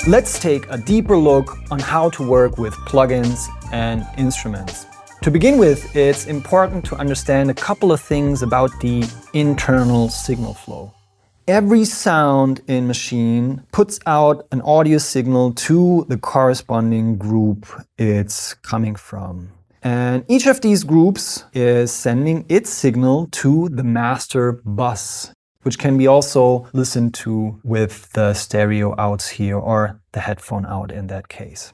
Let's take a deeper look on how to work with plugins and instruments. To begin with, it's important to understand a couple of things about the internal signal flow. Every sound in Maschine puts out an audio signal to the corresponding group it's coming from. And each of these groups is sending its signal to the master bus, which can be also listened to with the stereo outs here, or the headphone out in that case.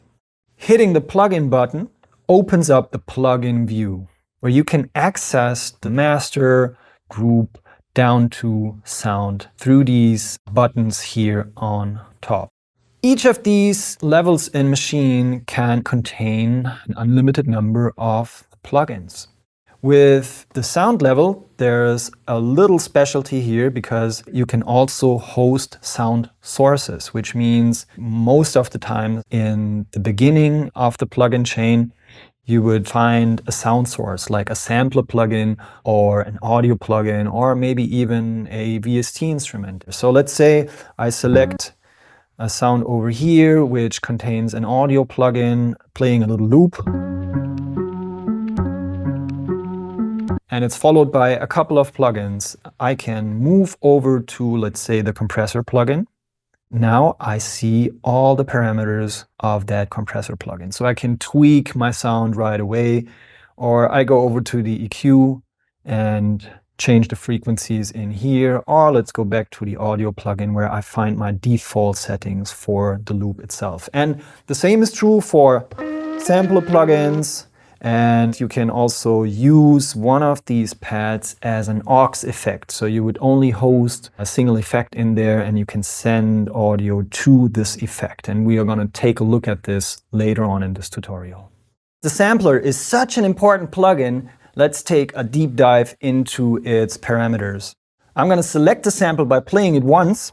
Hitting the plugin button opens up the plugin view, where you can access the master, group, down to sound through these buttons here on top. Each of these levels in Maschine can contain an unlimited number of plugins. With the sound level, there's a little specialty here because you can also host sound sources, which means most of the time in the beginning of the plugin chain, you would find a sound source like a sampler plugin or an audio plugin or maybe even a VST instrument. So let's say I select a sound over here which contains an audio plugin playing a little loop. And it's followed by a couple of plugins. I can move over to, let's say, the compressor plugin. Now I see all the parameters of that compressor plugin. So I can tweak my sound right away, or I go over to the EQ and change the frequencies in here, or let's go back to the audio plugin where I find my default settings for the loop itself. And the same is true for sampler plugins. And you can also use one of these pads as an aux effect. So you would only host a single effect in there and you can send audio to this effect. And we are going to take a look at this later on in this tutorial. The sampler is such an important plugin. Let's take a deep dive into its parameters. I'm going to select the sample by playing it once.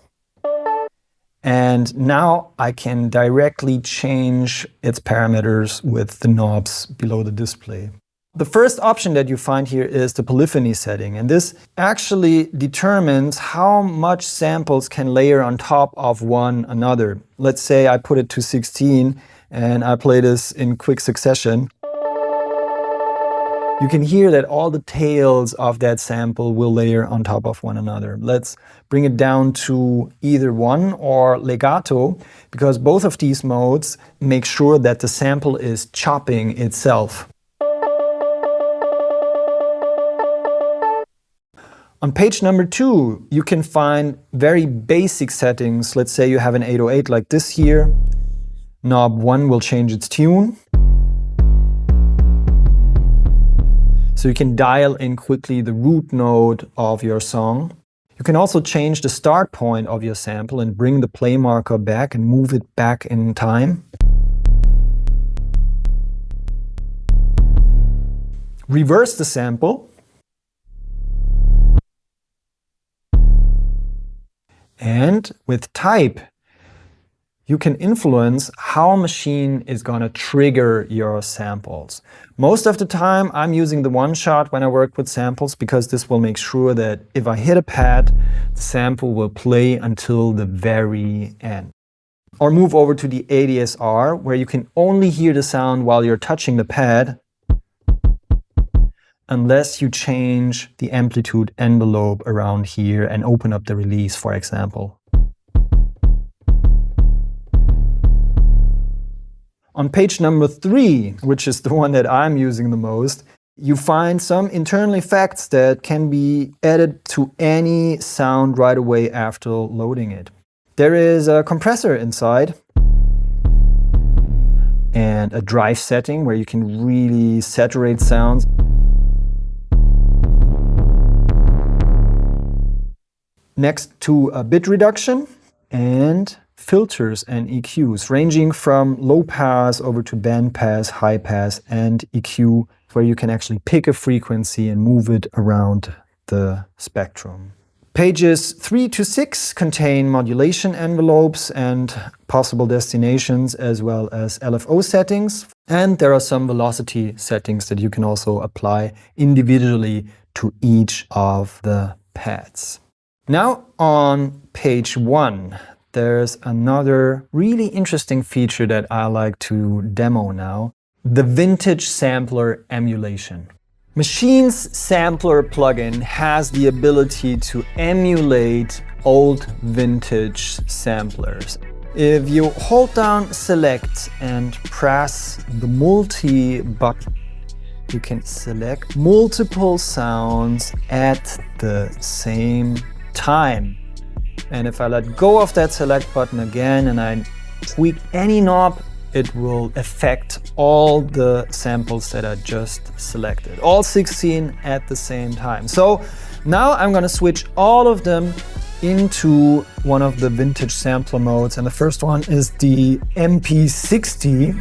And now I can directly change its parameters with the knobs below the display. The first option that you find here is the polyphony setting, and this actually determines how much samples can layer on top of one another. Let's say I put it to 16 and I play this in quick succession. You can hear that all the tails of that sample will layer on top of one another. Let's bring it down to either one or legato, because both of these modes make sure that the sample is chopping itself. On page number 2, you can find very basic settings. Let's say you have an 808 like this here. Knob 1 will change its tune. So you can dial in quickly the root node of your song. You can also change the start point of your sample and bring the play marker back and move it back in time. Reverse the sample. And with type, you can influence how Maschine is going to trigger your samples. Most of the time I'm using the one shot when I work with samples, because this will make sure that if I hit a pad, the sample will play until the very end. Or move over to the ADSR, where you can only hear the sound while you're touching the pad, unless you change the amplitude envelope around here and open up the release, for example. On page number 3, which is the one that I'm using the most, you find some internal effects that can be added to any sound right away after loading it. There is a compressor inside and a drive setting where you can really saturate sounds. Next to a bit reduction and filters and EQs, ranging from low pass over to band pass, high pass, and EQ, where you can actually pick a frequency and move it around the spectrum. Pages 3 to 6 contain modulation envelopes and possible destinations, as well as LFO settings. And there are some velocity settings that you can also apply individually to each of the pads. Now on page 1, there's another really interesting feature that I like to demo now, the vintage sampler emulation. Machine's sampler plugin has the ability to emulate old vintage samplers. If you hold down select and press the multi button, you can select multiple sounds at the same time. And if I let go of that select button again and I tweak any knob, it will affect all the samples that I just selected, all 16 at the same time. So now I'm gonna switch all of them into one of the vintage sampler modes, and the first one is the MP60.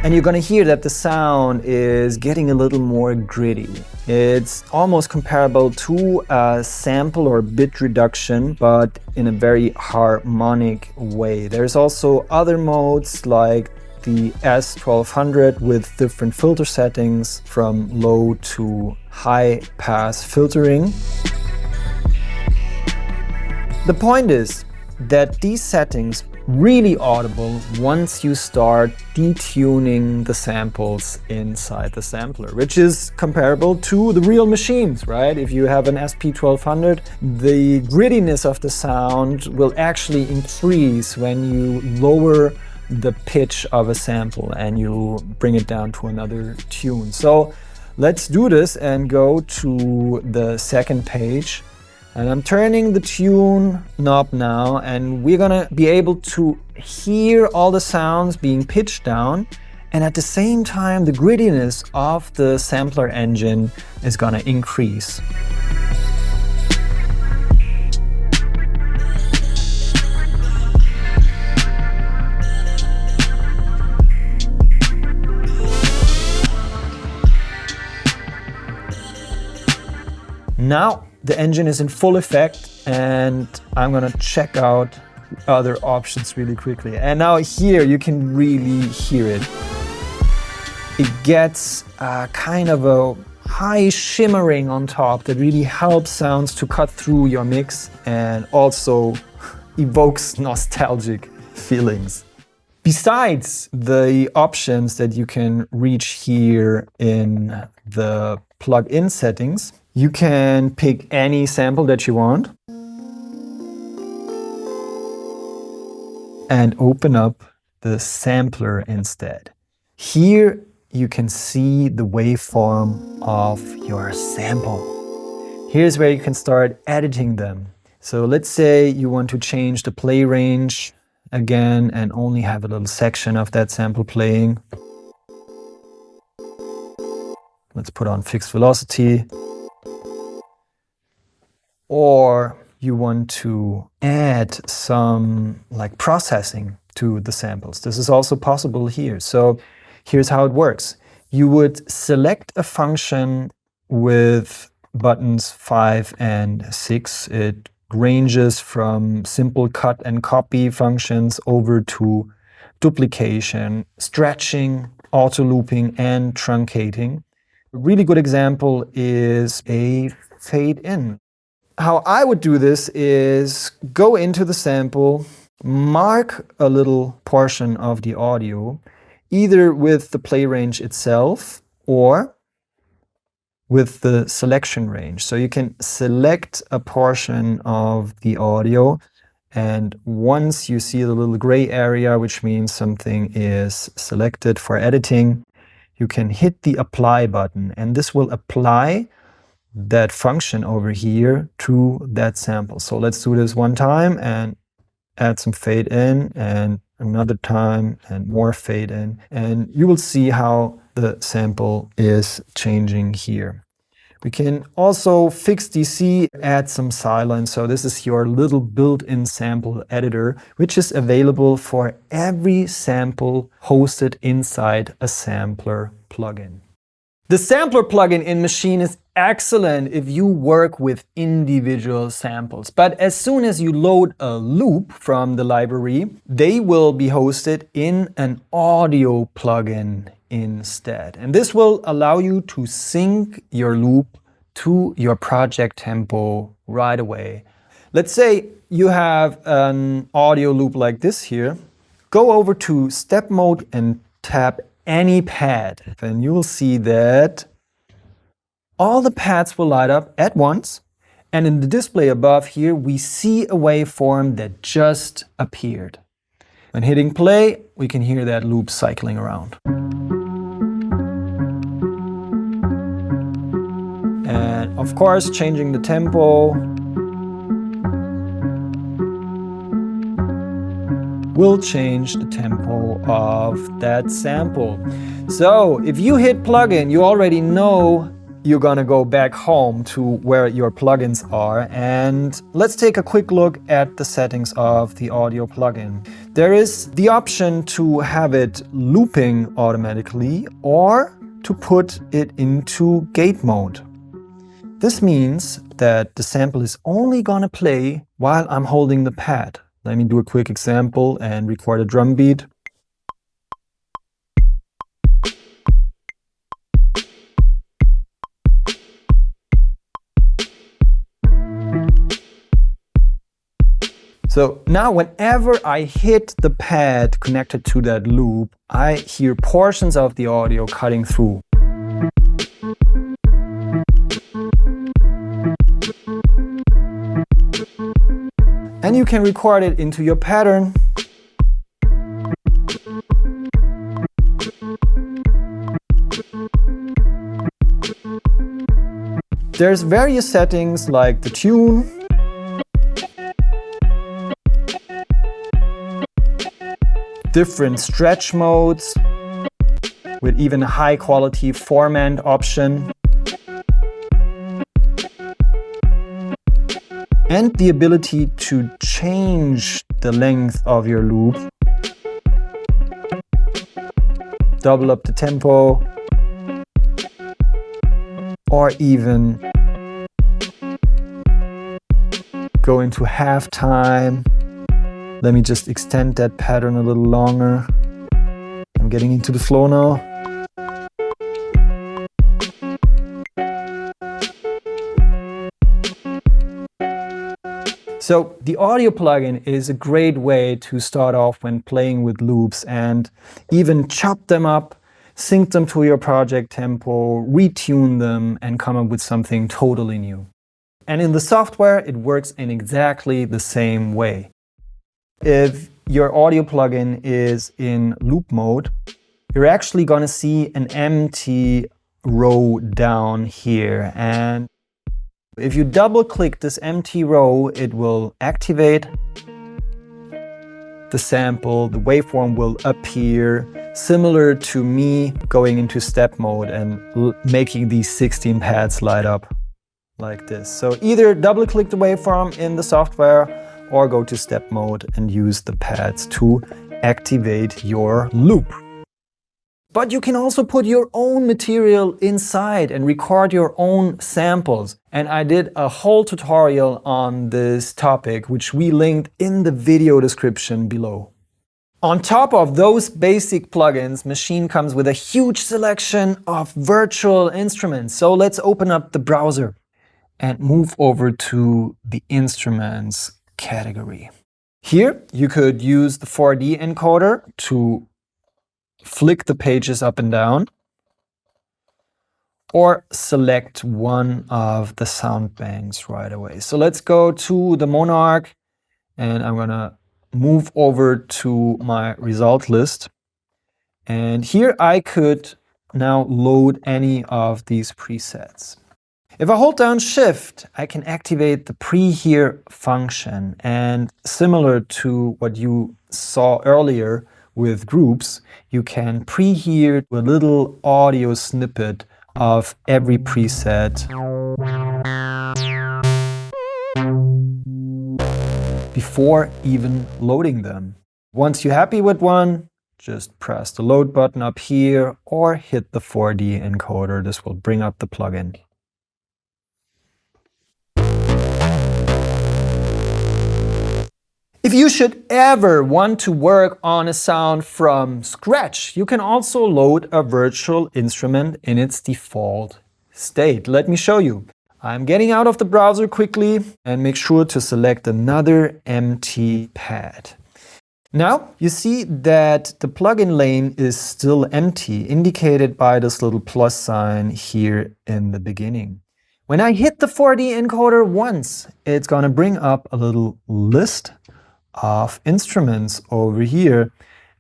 And you're gonna hear that the sound is getting a little more gritty. It's almost comparable to a sample or bit reduction, but in a very harmonic way. There's also other modes like the S1200 with different filter settings from low to high pass filtering. The point is that these settings really audible once you start detuning the samples inside the sampler, which is comparable to the real machines, right? If you have an SP1200, the grittiness of the sound will actually increase when you lower the pitch of a sample and you bring it down to another tune. So let's do this and go to the second page. And I'm turning the tune knob now, and we're gonna be able to hear all the sounds being pitched down, and at the same time the grittiness of the sampler engine is gonna increase. Now the engine is in full effect, and I'm gonna check out other options really quickly. And now here you can really hear it. It gets kind of a high shimmering on top that really helps sounds to cut through your mix and also evokes nostalgic feelings. Besides the options that you can reach here in the plug-in settings, you can pick any sample that you want and open up the sampler instead. Here you can see the waveform of your sample. Here's where you can start editing them. So let's say you want to change the play range again and only have a little section of that sample playing. Let's put on fixed velocity. Or you want to add some processing to the samples. This is also possible here. So here's how it works. You would select a function with buttons 5 and 6. It ranges from simple cut and copy functions over to duplication, stretching, auto looping, and truncating. A really good example is a fade in. How I would do this is go into the sample, mark a little portion of the audio, either with the play range itself or with the selection range. So you can select a portion of the audio, and once you see the little gray area, which means something is selected for editing, you can hit the apply button, and this will apply that function over here to that sample. So let's do this one time and add some fade in, and another time and more fade in, and you will see how the sample is changing here. We can also fix DC, add some silence. So this is your little built-in sample editor, which is available for every sample hosted inside a sampler plugin. The sampler plugin in Maschine is excellent if you work with individual samples. But as soon as you load a loop from the library, they will be hosted in an audio plugin instead. And this will allow you to sync your loop to your project tempo right away. Let's say you have an audio loop like this here. Go over to step mode and tap any pad. Then you will see that all the pads will light up at once. And in the display above here, we see a waveform that just appeared. When hitting play, we can hear that loop cycling around. And of course, changing the tempo will change the tempo of that sample. So if you hit plugin, you already know you're gonna go back home to where your plugins are. And let's take a quick look at the settings of the audio plugin. There is the option to have it looping automatically or to put it into gate mode. This means that the sample is only gonna play while I'm holding the pad. Let me do a quick example and record a drum beat. So now whenever I hit the pad connected to that loop, I hear portions of the audio cutting through. And you can record it into your pattern. There's various settings like the tune, different stretch modes, with even a high quality format option, and the ability to change the length of your loop, double up the tempo, or even go into halftime. Let me just extend that pattern a little longer. I'm getting into the flow now. So the audio plugin is a great way to start off when playing with loops and even chop them up, sync them to your project tempo, retune them, and come up with something totally new. And in the software, it works in exactly the same way. If your audio plugin is in loop mode, you're actually going to see an empty row down here. And if you double click this empty row, it will activate the sample, the waveform will appear, similar to me going into step mode and making these 16 pads light up like this. So either double click the waveform in the software or go to step mode and use the pads to activate your loop. But you can also put your own material inside and record your own samples. And I did a whole tutorial on this topic, which we linked in the video description below. On top of those basic plugins, Maschine comes with a huge selection of virtual instruments. So let's open up the browser and move over to the Instruments category. Here you could use the 4D encoder to flick the pages up and down, or select one of the sound banks right away. So let's go to the Monarch, and I'm gonna move over to my result list. And here I could now load any of these presets. If I hold down Shift, I can activate the pre-hear function. And similar to what you saw earlier with groups, you can pre-hear a little audio snippet of every preset before even loading them. Once you're happy with one, just press the load button up here or hit the 4D encoder. This will bring up the plugin. If you should ever want to work on a sound from scratch, you can also load a virtual instrument in its default state. Let me show you. I'm getting out of the browser quickly and make sure to select another empty pad. Now you see that the plugin lane is still empty, indicated by this little plus sign here in the beginning. When I hit the 4D encoder once, it's going to bring up a little list of instruments over here.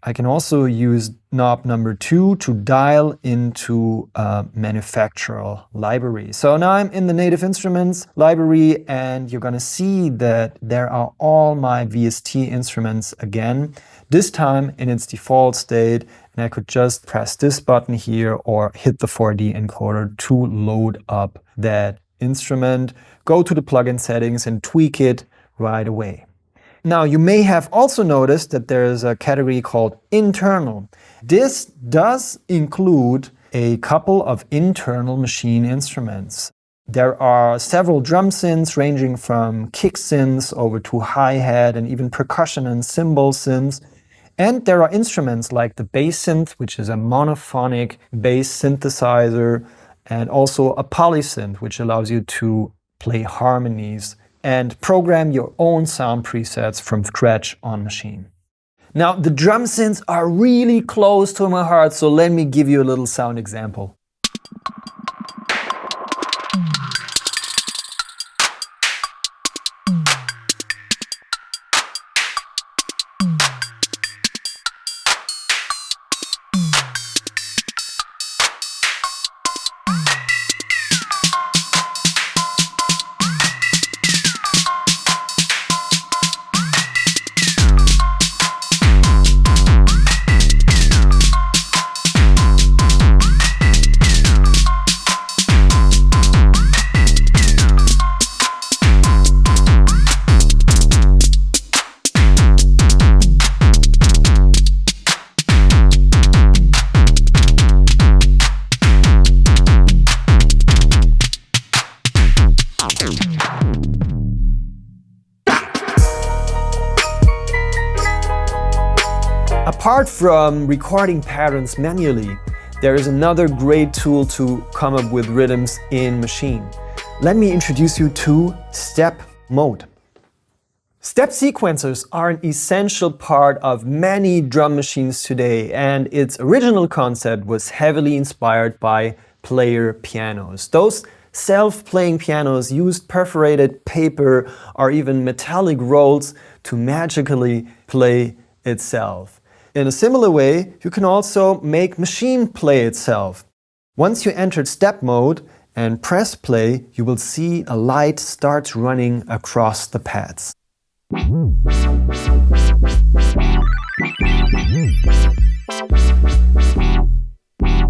I can also use knob number 2 to dial into a manufacturer library. So now I'm in the Native Instruments library, and you're going to see that there are all my VST instruments again, this time in its default state. And I could just press this button here or hit the 4D encoder to load up that instrument, go to the plugin settings and tweak it right away. Now, you may have also noticed that there is a category called internal. This does include a couple of internal machine instruments. There are several drum synths ranging from kick synths over to hi-hat and even percussion and cymbal synths. And there are instruments like the bass synth, which is a monophonic bass synthesizer, and also a polysynth, which allows you to play harmonies and program your own sound presets from scratch on Maschine. Now, the drum synths are really close to my heart, so let me give you a little sound example. Apart from recording patterns manually, there is another great tool to come up with rhythms in Maschine. Let me introduce you to step mode. Step sequencers are an essential part of many drum machines today, and its original concept was heavily inspired by player pianos. Those self-playing pianos used perforated paper or even metallic rolls to magically play itself. In a similar way, you can also make Maschine play itself. Once you entered step mode and press play, you will see a light starts running across the pads.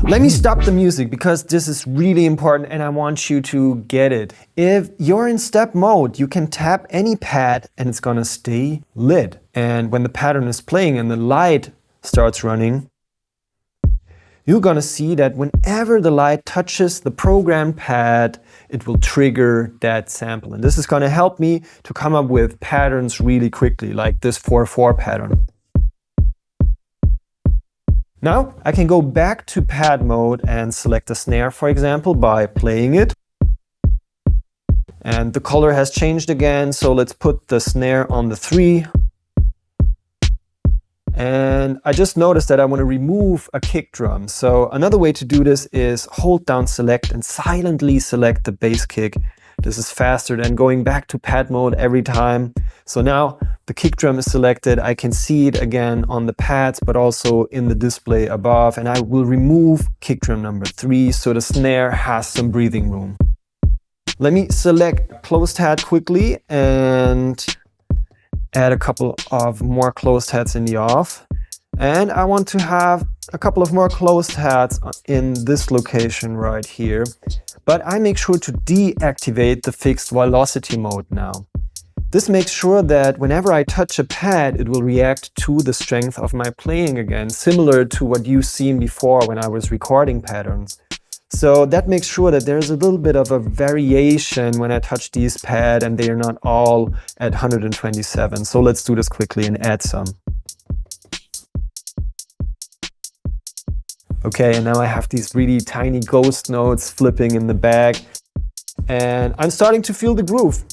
Let me stop the music because this is really important and I want you to get it. If you're in step mode, you can tap any pad and it's gonna stay lit. And when the pattern is playing and the light starts running, you're gonna see that whenever the light touches the programmed pad, it will trigger that sample. And this is gonna help me to come up with patterns really quickly, like this 4/4 pattern. Now I can go back to pad mode and select a snare, for example, by playing it. And the color has changed again, so let's put the snare on the 3. And I just noticed that I want to remove a kick drum. So another way to do this is hold down select and silently select the bass kick. This is faster than going back to pad mode every time. So now the kick drum is selected. I can see it again on the pads, but also in the display above. And I will remove kick drum number 3 so the snare has some breathing room. Let me select closed hat quickly and add a couple of more closed hats in the off. And I want to have a couple of more closed hats in this location right here. But I make sure to deactivate the fixed velocity mode now. This makes sure that whenever I touch a pad, it will react to the strength of my playing again, similar to what you've seen before when I was recording patterns. So that makes sure that there's a little bit of a variation when I touch these pads and they are not all at 127. So let's do this quickly and add some. Okay, and now I have these really tiny ghost notes flipping in the back. And I'm starting to feel the groove.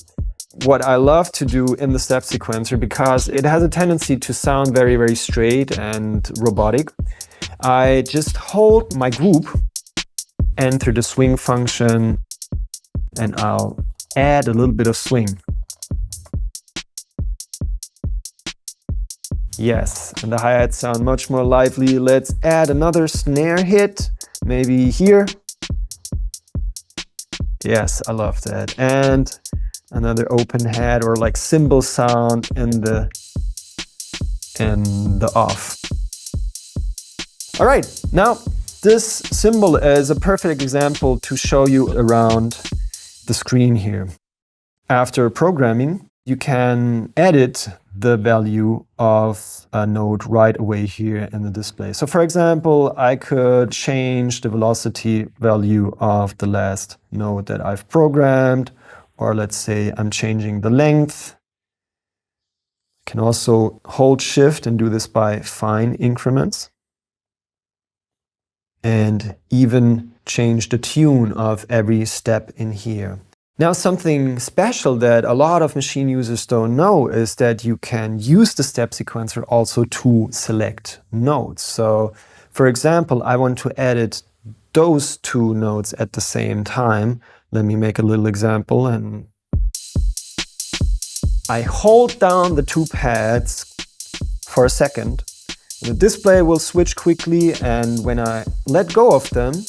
What I love to do in the step sequencer, because it has a tendency to sound very, very straight and robotic, I just hold my group, enter the swing function, and I'll add a little bit of swing. Yes, and the hi-hats sound much more lively. Let's add another snare hit, maybe here. Yes, I love that. And another open hat or like cymbal sound in the off. All right, now this cymbal is a perfect example to show you around the screen here. After programming, you can edit the value of a note right away here in the display. So for example, I could change the velocity value of the last note that I've programmed, or let's say I'm changing the length. I can also hold Shift and do this by fine increments, and even change the tune of every step in here. Now, something special that a lot of machine users don't know is that you can use the step sequencer also to select notes. So, for example, I want to edit those two notes at the same time. Let me make a little example, and I hold down the two pads for a second. The display will switch quickly, and when I let go of them,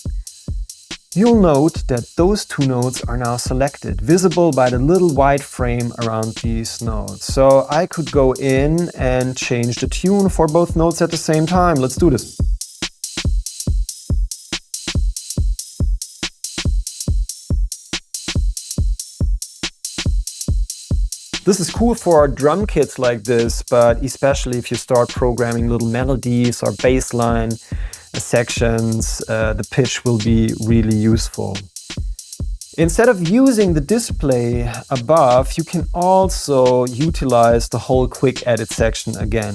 you'll note that those two notes are now selected, visible by the little white frame around these notes. So I could go in and change the tune for both notes at the same time. Let's do this. This is cool for drum kits like this, but especially if you start programming little melodies or bass line sections, the pitch will be really useful. Instead of using the display above, you can also utilize the whole quick edit section again.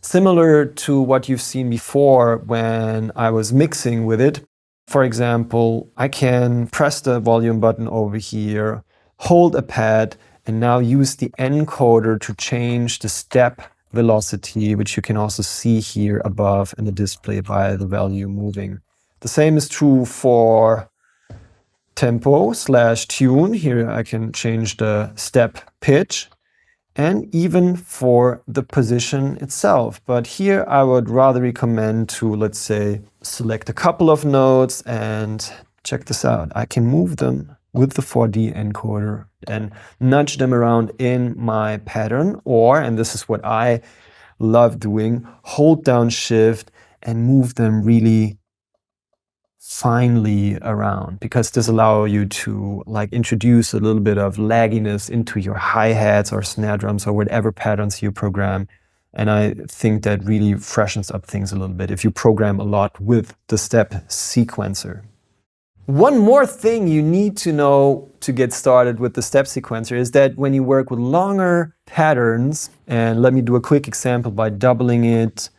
Similar to what you've seen before when I was mixing with it. For example, I can press the volume button over here, hold a pad, and now use the encoder to change the step velocity, which you can also see here above in the display by the value moving. The same is true for tempo/tune. Here I can change the step pitch, and even for the position itself. But here I would rather recommend to, let's say, select a couple of notes, and check this out. I can move them with the 4D encoder and nudge them around in my pattern, or, and this is what I love doing, hold down Shift and move them really finely around, because this allows you to like introduce a little bit of lagginess into your hi-hats or snare drums or whatever patterns you program. And I think that really freshens up things a little bit if you program a lot with the step sequencer. One more thing you need to know to get started with the step sequencer is that when you work with longer patterns, and let me do a quick example by doubling it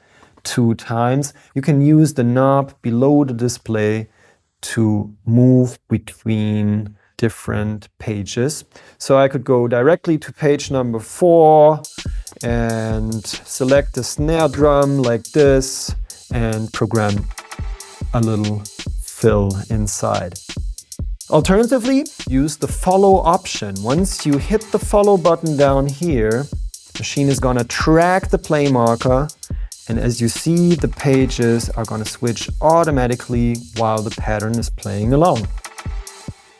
2 times, you can use the knob below the display to move between different pages. So I could go directly to page number 4 and select the snare drum like this and program a little fill inside. Alternatively, use the follow option. Once you hit the follow button down here, the machine is going to track the play marker, and as you see, the pages are going to switch automatically while the pattern is playing along.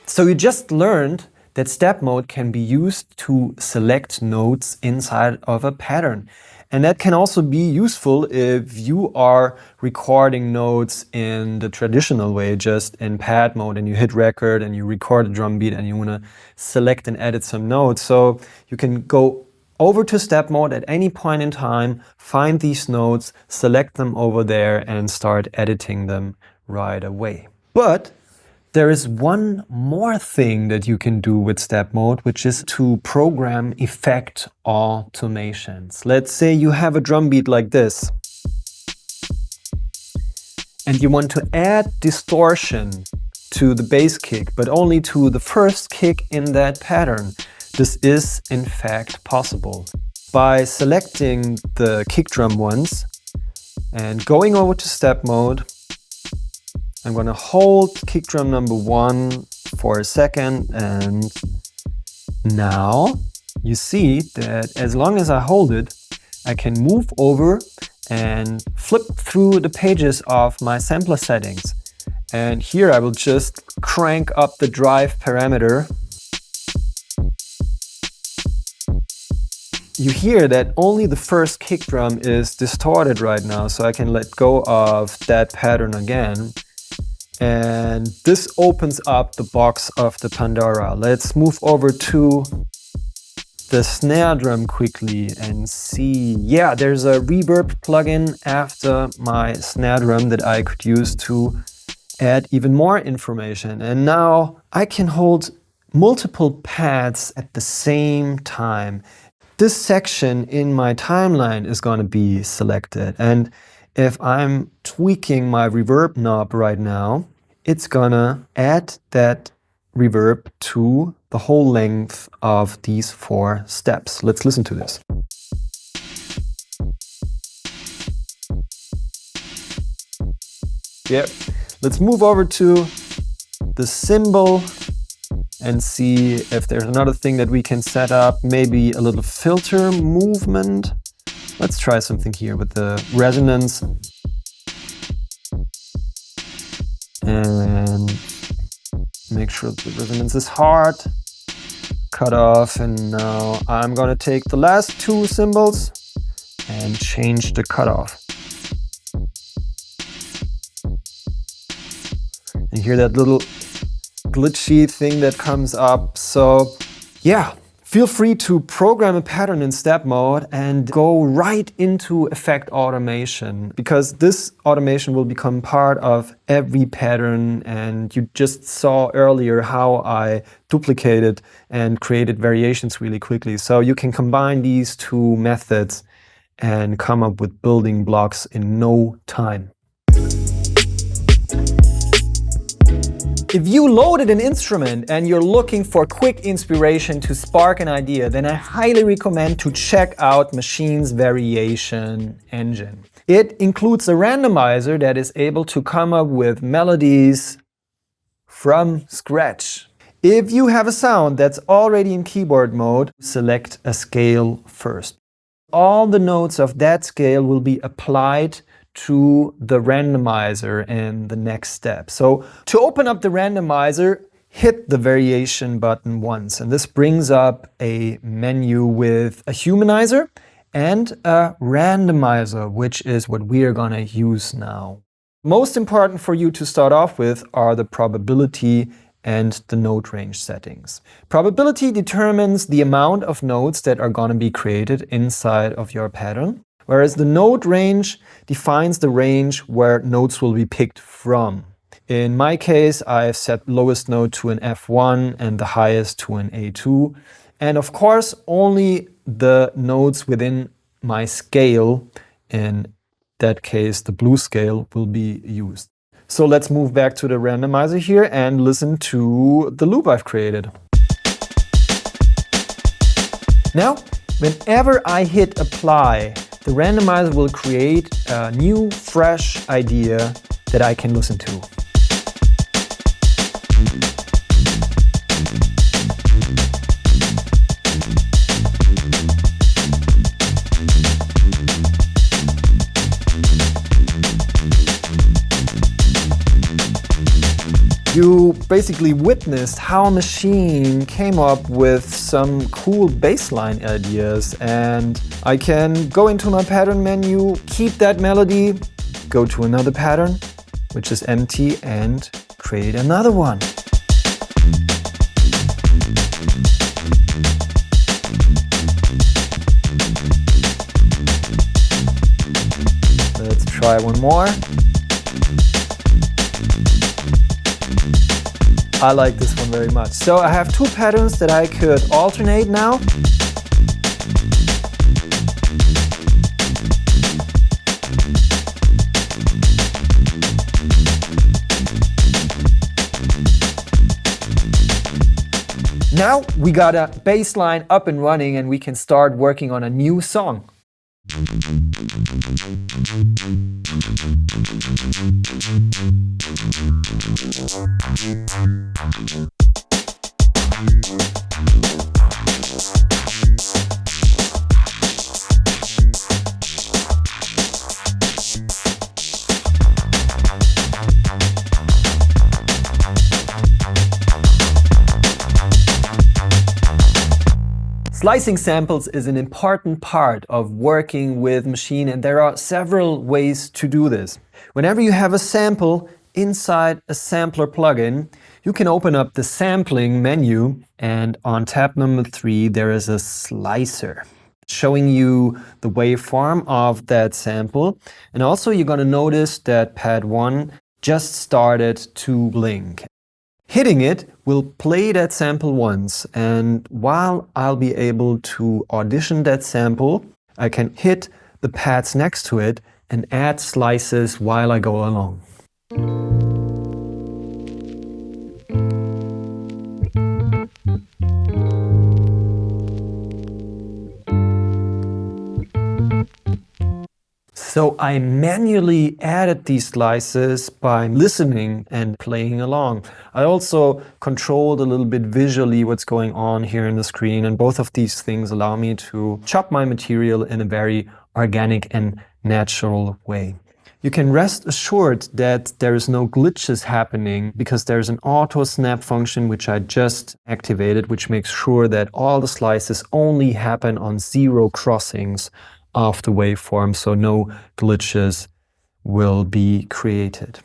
So you just learned that step mode can be used to select notes inside of a pattern. And that can also be useful if you are recording notes in the traditional way, just in pad mode, and you hit record and you record a drum beat and you want to select and edit some notes. So you can go over to step mode at any point in time, find these notes, select them over there and start editing them right away. But there is one more thing that you can do with step mode, which is to program effect automations. Let's say you have a drum beat like this, and you want to add distortion to the bass kick, but only to the first kick in that pattern. This is, in fact, possible. By selecting the kick drum once and going over to step mode, I'm going to hold kick drum number 1 for a second, and now you see that as long as I hold it, I can move over and flip through the pages of my sampler settings. And here I will just crank up the drive parameter. You hear that only the first kick drum is distorted right now, so I can let go of that pattern again. And this opens up the box of the Pandora. Let's move over to the snare drum quickly and see. Yeah, there's a reverb plugin after my snare drum that I could use to add even more information. And now I can hold multiple pads at the same time. This section in my timeline is going to be selected, and if I'm tweaking my reverb knob right now, it's gonna add that reverb to the whole length of these 4 steps. Let's listen to this. Yep. Let's move over to the cymbal and see if there's another thing that we can set up, maybe a little filter movement. Let's try something here with the resonance. And make sure the resonance is hard. Cut off, and now I'm gonna take the last 2 cymbals and change the cutoff. And hear that little glitchy thing that comes up. So yeah, feel free to program a pattern in step mode and go right into effect automation, because this automation will become part of every pattern. And you just saw earlier how I duplicated and created variations really quickly. So you can combine these 2 methods and come up with building blocks in no time. If you loaded an instrument and you're looking for quick inspiration to spark an idea, then I highly recommend to check out Maschine's variation engine. It includes a randomizer that is able to come up with melodies from scratch. If you have a sound that's already in keyboard mode, select a scale first. All the notes of that scale will be applied to the randomizer in the next step. So to open up the randomizer, hit the variation button once, and this brings up a menu with a humanizer and a randomizer, which is what we are gonna use now. Most important for you to start off with are the probability and the note range settings. Probability determines the amount of notes that are gonna be created inside of your pattern, whereas the note range defines the range where notes will be picked from. In my case, I've set lowest note to an F1 and the highest to an A2. And of course, only the notes within my scale, in that case, the blue scale, will be used. So let's move back to the randomizer here and listen to the loop I've created. Now, whenever I hit apply, the randomizer will create a new, fresh idea that I can listen to. You basically witnessed how Maschine came up with some cool bassline ideas, and I can go into my pattern menu, keep that melody, go to another pattern, which is empty, and create another one. Let's try one more. I like this one very much. So I have 2 patterns that I could alternate now. Now we got a bass line up and running and we can start working on a new song. Slicing samples is an important part of working with Maschine, and there are several ways to do this. Whenever you have a sample inside a sampler plugin, you can open up the sampling menu, and on tab number 3 there is a slicer showing you the waveform of that sample. And also you're going to notice that pad 1 just started to blink. Hitting it will play that sample once, and while I'll be able to audition that sample, I can hit the pads next to it and add slices while I go along. So I manually added these slices by listening and playing along. I also controlled a little bit visually what's going on here in the screen, and both of these things allow me to chop my material in a very organic and natural way. You can rest assured that there is no glitches happening because there's an auto snap function which I just activated, which makes sure that all the slices only happen on 0 crossings of the waveform, so no glitches will be created.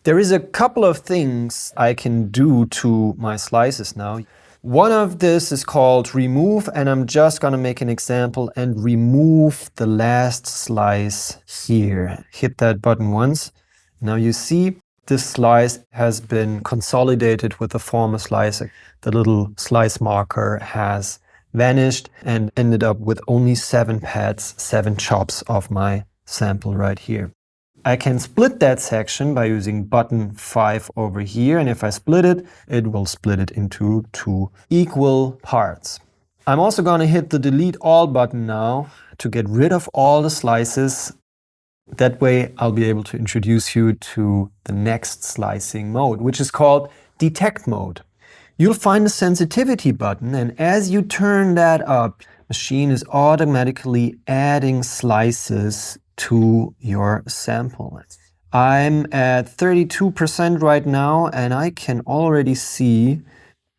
There is a couple of things I can do to my slices now. One of this is called remove, and I'm just gonna make an example and remove the last slice here. Hit that button once. Now you see this slice has been consolidated with the former slice. The little slice marker has vanished and ended up with only 7 pads, 7 chops of my sample right here. I can split that section by using button 5 over here, and if I split it, it will split it into 2 equal parts. I'm also going to hit the delete all button now to get rid of all the slices. That way I'll be able to introduce you to the next slicing mode, which is called detect mode. You'll find the sensitivity button, and as you turn that up, Maschine is automatically adding slices to your sample. I'm at 32% right now, and I can already see,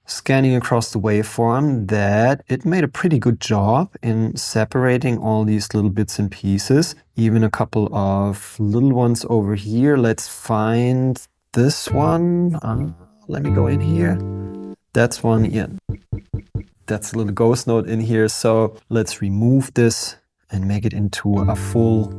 scanning across the waveform, that it made a pretty good job in separating all these little bits and pieces. Even a couple of little ones over here. Let's find this one. Let me go in here. That's one, yeah. That's a little ghost note in here, so let's remove this and make it into a full.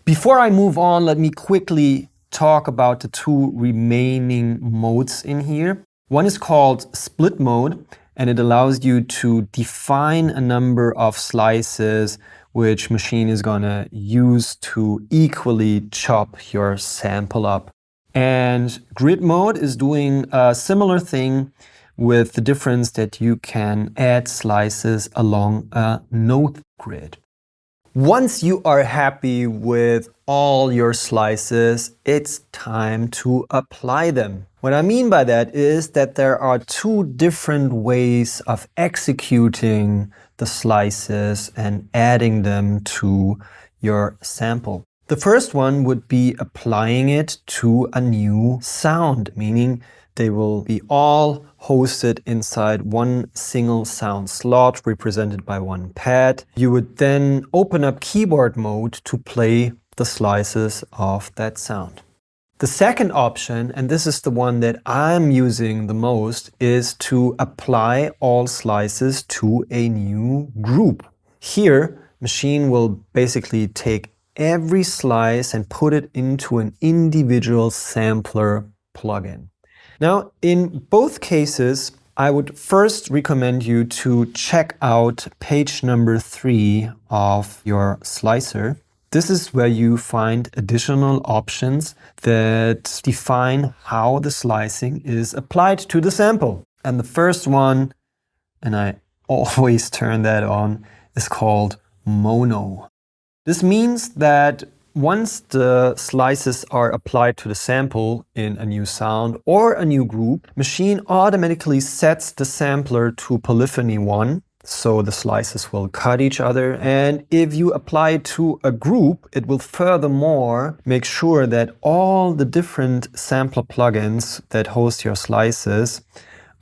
Before I move on, let me quickly talk about the 2 remaining modes in here. One is called split mode, and it allows you to define a number of slices which Maschine is gonna use to equally chop your sample up. And grid mode is doing a similar thing, with the difference that you can add slices along a node grid. Once you are happy with all your slices, it's time to apply them. What I mean by that is that there are 2 different ways of executing the slices and adding them to your sample. The first one would be applying it to a new sound, meaning they will be all hosted inside one single sound slot represented by 1 pad. You would then open up keyboard mode to play the slices of that sound. The second option, and this is the one that I'm using the most, is to apply all slices to a new group. Here, Maschine will basically take every slice and put it into an individual sampler plugin. Now, in both cases, I would first recommend you to check out page number 3 of your slicer. This is where you find additional options that define how the slicing is applied to the sample. And the first one, and I always turn that on, is called mono. This means that once the slices are applied to the sample in a new sound or a new group, Maschine automatically sets the sampler to polyphony 1, so the slices will cut each other. And if you apply it to a group, it will furthermore make sure that all the different sampler plugins that host your slices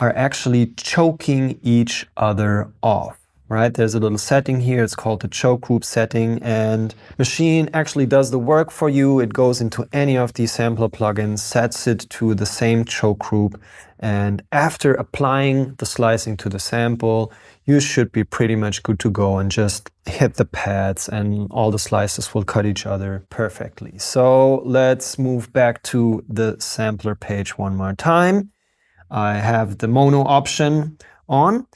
are actually choking each other off. Right? There's a little setting here, it's called the choke group setting, and Maschine actually does the work for you. It goes into any of these sampler plugins, sets it to the same choke group, and after applying the slicing to the sample, you should be pretty much good to go and just hit the pads and all the slices will cut each other perfectly. So let's move back to the sampler page one more time. I have the mono option on,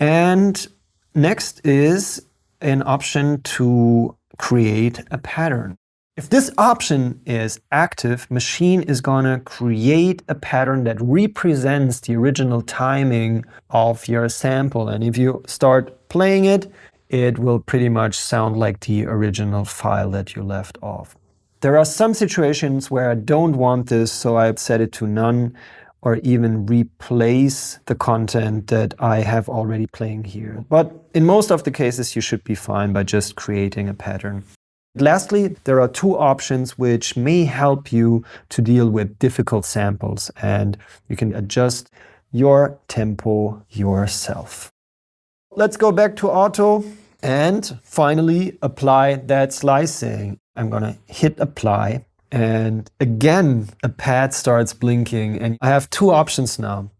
and next is an option to create a pattern. If this option is active, Maschine is gonna create a pattern that represents the original timing of your sample. And if you start playing it, it will pretty much sound like the original file that you left off. There are some situations where I don't want this, so I've set it to none, or even replace the content that I have already playing here. But in most of the cases, you should be fine by just creating a pattern. Lastly, there are two options which may help you to deal with difficult samples, and you can adjust your tempo yourself. Let's go back to auto and finally apply that slicing. I'm gonna hit apply. And again, a pad starts blinking, and I have two options now.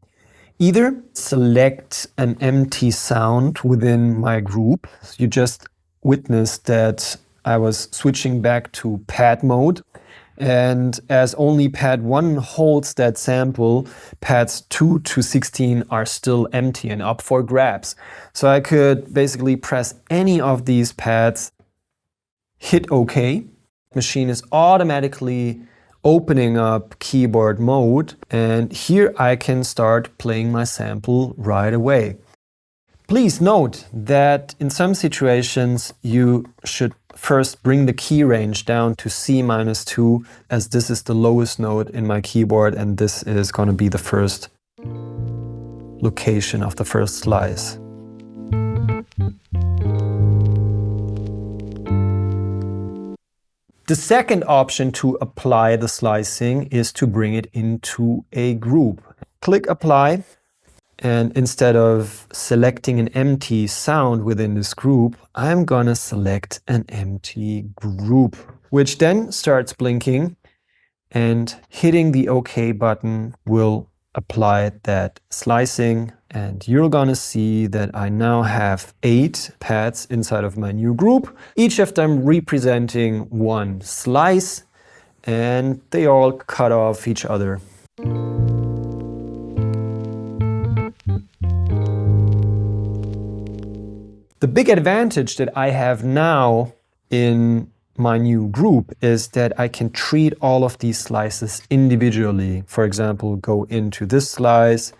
Either select an empty sound within my group. You just witnessed that I was switching back to pad mode. And as only pad 1 holds that sample, pads 2 to 16 are still empty and up for grabs. So I could basically press any of these pads, hit OK. Maschine is automatically opening up keyboard mode, and here I can start playing my sample right away. Please note that in some situations you should first bring the key range down to C-2, as this is the lowest note in my keyboard and this is going to be the first location of the first slice. The second option to apply the slicing is to bring it into a group. Click apply, and instead of selecting an empty sound within this group, I'm gonna select an empty group, which then starts blinking, and hitting the OK button will apply that slicing. And you're gonna see that I now have 8 pads inside of my new group, each of them representing one slice, and they all cut off each other. The big advantage that I have now in my new group is that I can treat all of these slices individually. For example, go into this slice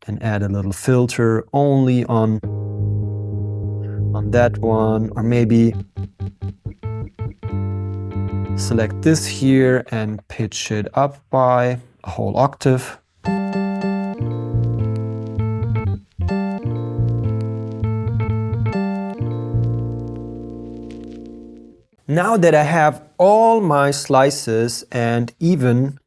and add a little filter only on that one, or maybe select this here and pitch it up by a whole octave. Now that I have all my slices and even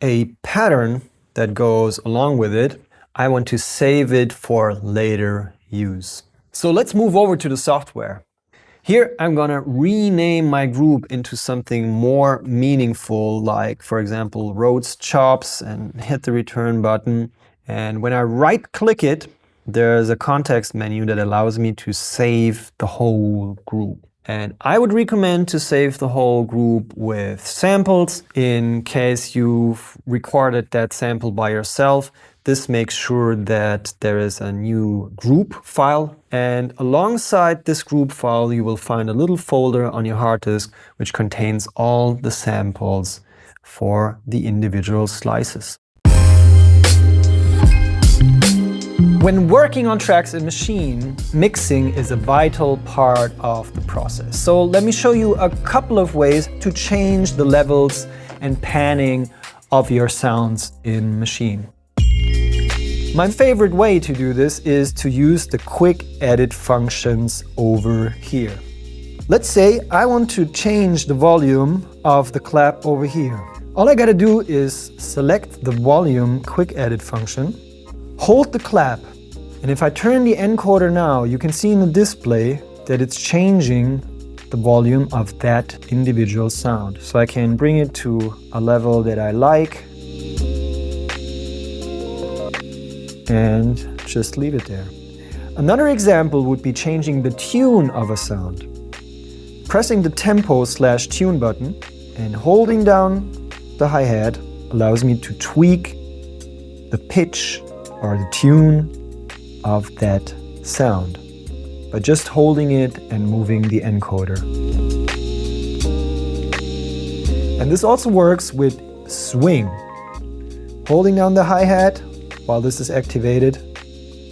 a pattern that goes along with it, I want to save it for later use. So let's move over to the software. Here I'm gonna rename my group into something more meaningful, like for example Rhodes Chops, and hit the return button. And when I right click it, there's a context menu that allows me to save the whole group. And I would recommend to save the whole group with samples. In case you've recorded that sample by yourself, this makes sure that there is a new group file. And alongside this group file, you will find a little folder on your hard disk which contains all the samples for the individual slices. When working on tracks in Maschine, mixing is a vital part of the process. So let me show you a couple of ways to change the levels and panning of your sounds in Maschine. My favorite way to do this is to use the quick edit functions over here. Let's say I want to change the volume of the clap over here. All I gotta do is select the volume quick edit function, hold the clap, and if I turn the encoder now, you can see in the display that it's changing the volume of that individual sound. So I can bring it to a level that I like and just leave it there. Another example would be changing the tune of a sound. Pressing the tempo/tune button and holding down the hi-hat allows me to tweak the pitch or the tune of that sound by just holding it and moving the encoder. And this also works with swing. Holding down the hi-hat while this is activated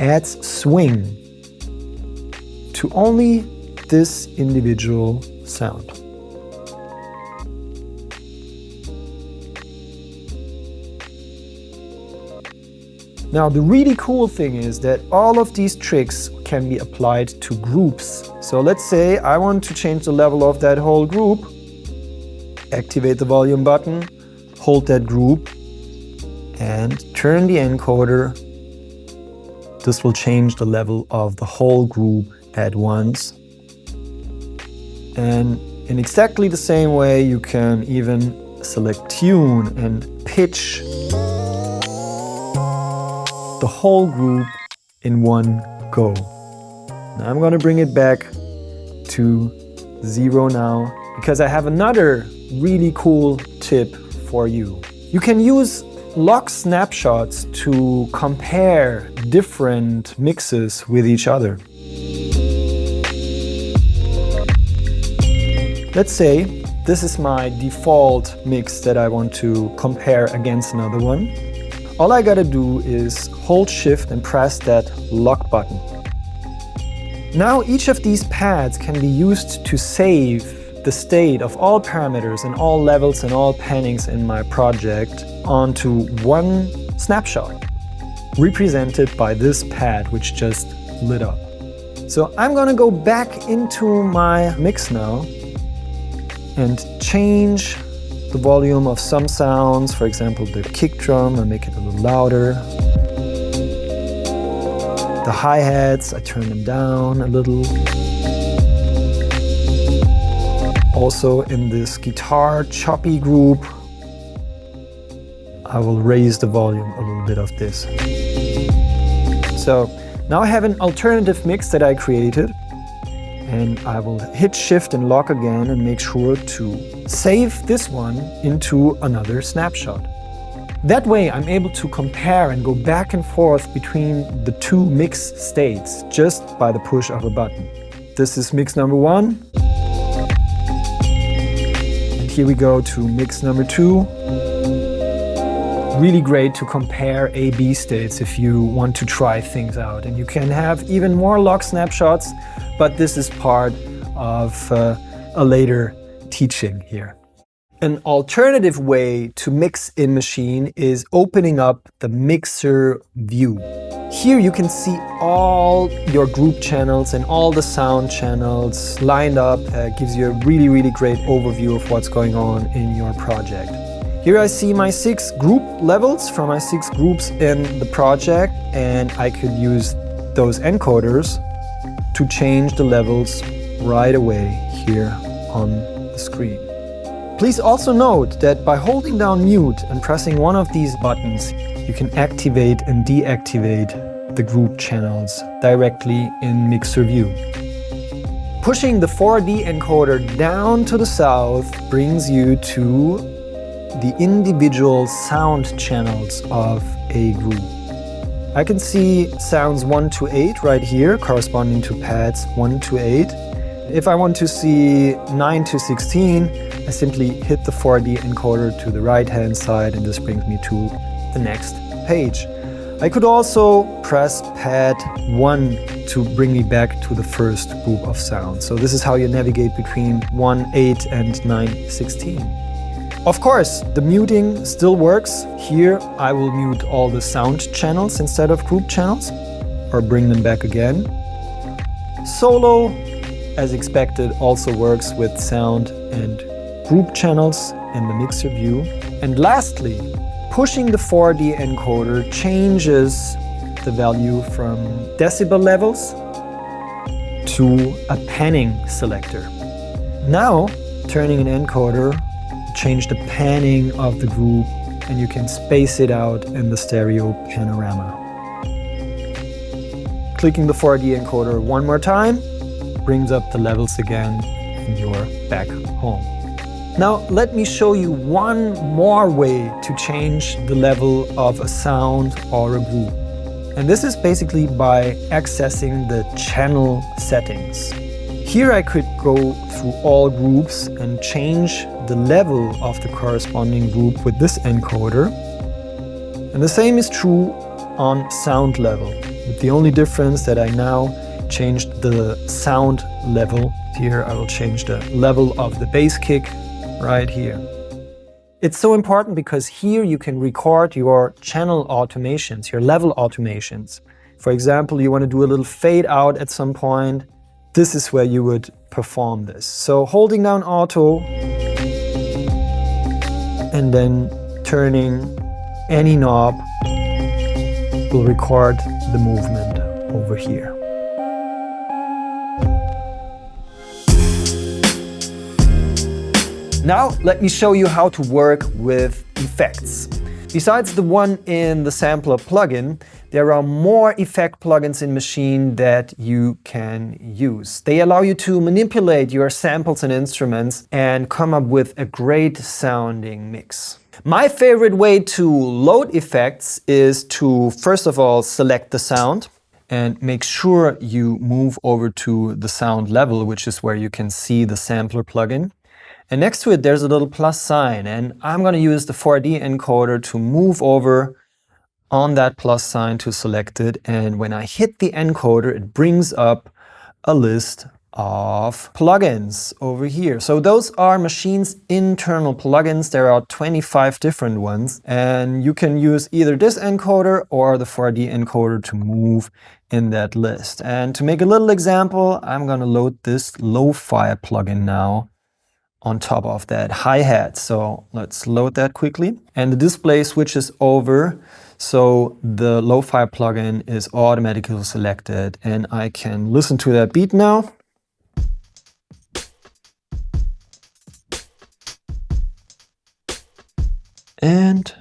adds swing to only this individual sound. Now, the really cool thing is that all of these tricks can be applied to groups. So let's say I want to change the level of that whole group. Activate the volume button, hold that group, and turn the encoder. This will change the level of the whole group at once. And in exactly the same way, you can even select tune and pitch the whole group in one go. Now I'm going to bring it back to 0 now, because I have another really cool tip for you. You can use log snapshots to compare different mixes with each other. Let's say this is my default mix that I want to compare against another one. All I gotta do is hold Shift and press that lock button. Now each of these pads can be used to save the state of all parameters and all levels and all pannings in my project onto one snapshot, represented by this pad which just lit up. So I'm gonna go back into my mix now and change the volume of some sounds, for example the kick drum, I make it a little louder. The hi-hats, I turn them down a little. Also in this guitar choppy group, I will raise the volume a little bit of this. So now I have an alternative mix that I created, and I will hit Shift and lock again and make sure to save this one into another snapshot. That way I'm able to compare and go back and forth between the two mix states just by the push of a button. This is mix number 1. And here we go to mix number 2. Really great to compare A/B states if you want to try things out. And you can have even more log snapshots, but this is part of a later teaching here. An alternative way to mix in Maschine is opening up the mixer view. Here you can see all your group channels and all the sound channels lined up. Gives you a really great overview of what's going on in your project. Here I see my 6 group levels from my 6 groups in the project, and I could use those encoders to change the levels right away here on the screen. Please also note that by holding down mute and pressing one of these buttons, you can activate and deactivate the group channels directly in Mixer View. Pushing the 4D encoder down to the south brings you to the individual sound channels of a group. I can see sounds 1 to 8 right here, corresponding to pads 1 to 8. If I want to see 9 to 16, I simply hit the 4D encoder to the right-hand side, and this brings me to the next page. I could also press pad 1 to bring me back to the first group of sounds. So this is how you navigate between 1, 8 and 9, 16. Of course, the muting still works. Here I will mute all the sound channels instead of group channels, or bring them back again. Solo, as expected, also works with sound and group channels in the mixer view. And lastly, pushing the 4D encoder changes the value from decibel levels to a panning selector. Now, turning an encoder, change the panning of the group, and you can space it out in the stereo panorama. Clicking the 4D encoder one more time brings up the levels again, and you're back home. Now let me show you one more way to change the level of a sound or a group. And this is basically by accessing the channel settings. Here I could go through all groups and change the level of the corresponding group with this encoder. And the same is true on sound level, with the only difference that I now changed the sound level. Here I will change the level of the bass kick right here. It's so important because here you can record your channel automations, your level automations. For example, you want to do a little fade out at some point. This is where you would perform this. So holding down Auto and then turning any knob will record the movement over here. Now let me show you how to work with effects. Besides the one in the sampler plugin, there are more effect plugins in Maschine that you can use. They allow you to manipulate your samples and instruments and come up with a great sounding mix. My favorite way to load effects is to first of all select the sound and make sure you move over to the sound level, which is where you can see the sampler plugin. And next to it, there's a little plus sign, and I'm going to use the 4D encoder to move over on that plus sign to select it. And when I hit the encoder, it brings up a list of plugins over here. So those are Maschine's internal plugins. There are 25 different ones, and you can use either this encoder or the 4D encoder to move in that list. And to make a little example, I'm going to load this lo-fi plugin now on top of that hi-hat. So let's load that quickly. And the display switches over, so the lo-fi plugin is automatically selected, and I can listen to that beat now. And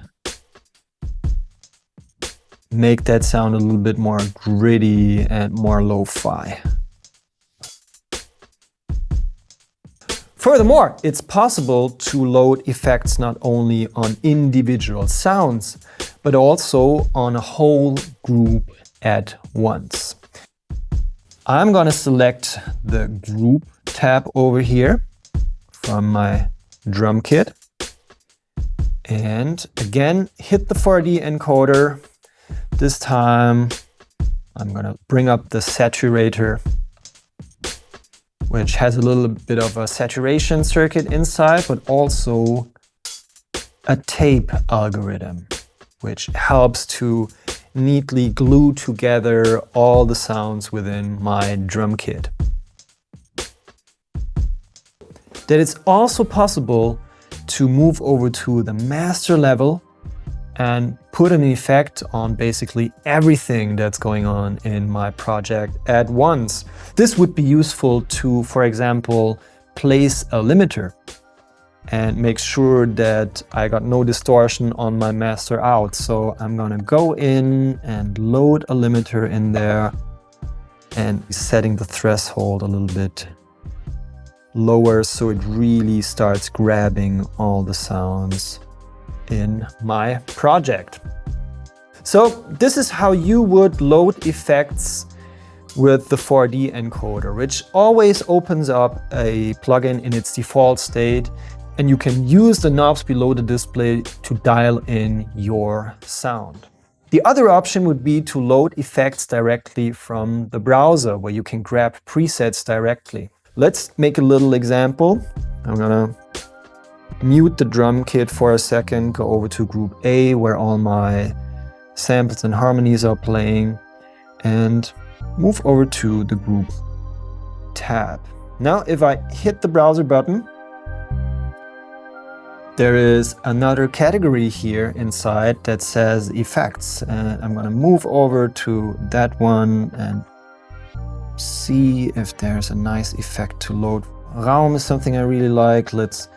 make that sound a little bit more gritty and more lo-fi. Furthermore, it's possible to load effects not only on individual sounds, but also on a whole group at once. I'm going to select the Group tab over here from my drum kit. And again, hit the 4D encoder. This time, I'm going to bring up the saturator, which has a little bit of a saturation circuit inside, but also a tape algorithm, which helps to neatly glue together all the sounds within my drum kit. That it's also possible to move over to the master level and put an effect on basically everything that's going on in my project at once. This would be useful to, for example, place a limiter and make sure that I got no distortion on my master out. So I'm gonna go in and load a limiter in there and setting the threshold a little bit lower so it really starts grabbing all the sounds in my project. So this is how you would load effects with the 4D encoder, which always opens up a plugin in its default state, and you can use the knobs below the display to dial in your sound. The other option would be to load effects directly from the browser, where you can grab presets directly. Let's make a little example. I'm gonna mute the drum kit for a second, go over to group A, where all my samples and harmonies are playing, and move over to the group tab. Now, if I hit the browser button, there is another category here inside that says effects. And I'm gonna move over to that one and see if there's a nice effect to load. Raum is something I really like. Let's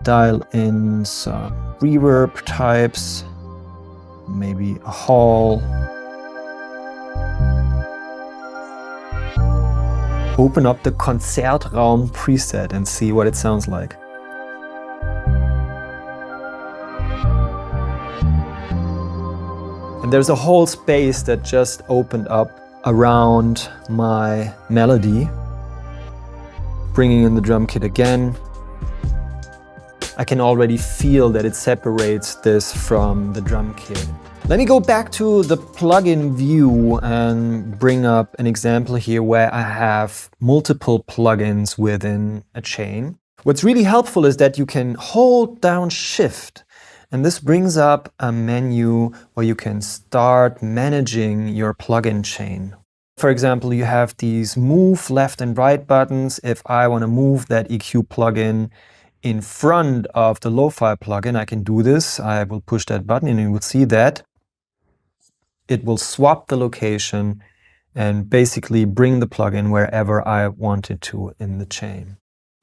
dial in some reverb types, maybe a hall. Open up the Konzertraum preset and see what it sounds like. And there's a whole space that just opened up around my melody. Bringing in the drum kit again, I can already feel that it separates this from the drum kit. Let me go back to the plugin view and bring up an example here where I have multiple plugins within a chain. What's really helpful is that you can hold down Shift, and this brings up a menu where you can start managing your plugin chain. For example, you have these move left and right buttons. If I want to move that EQ plugin in front of the lo-fi plugin, I can do this. I will push that button and you will see that it will swap the location and basically bring the plugin wherever I want it to in the chain.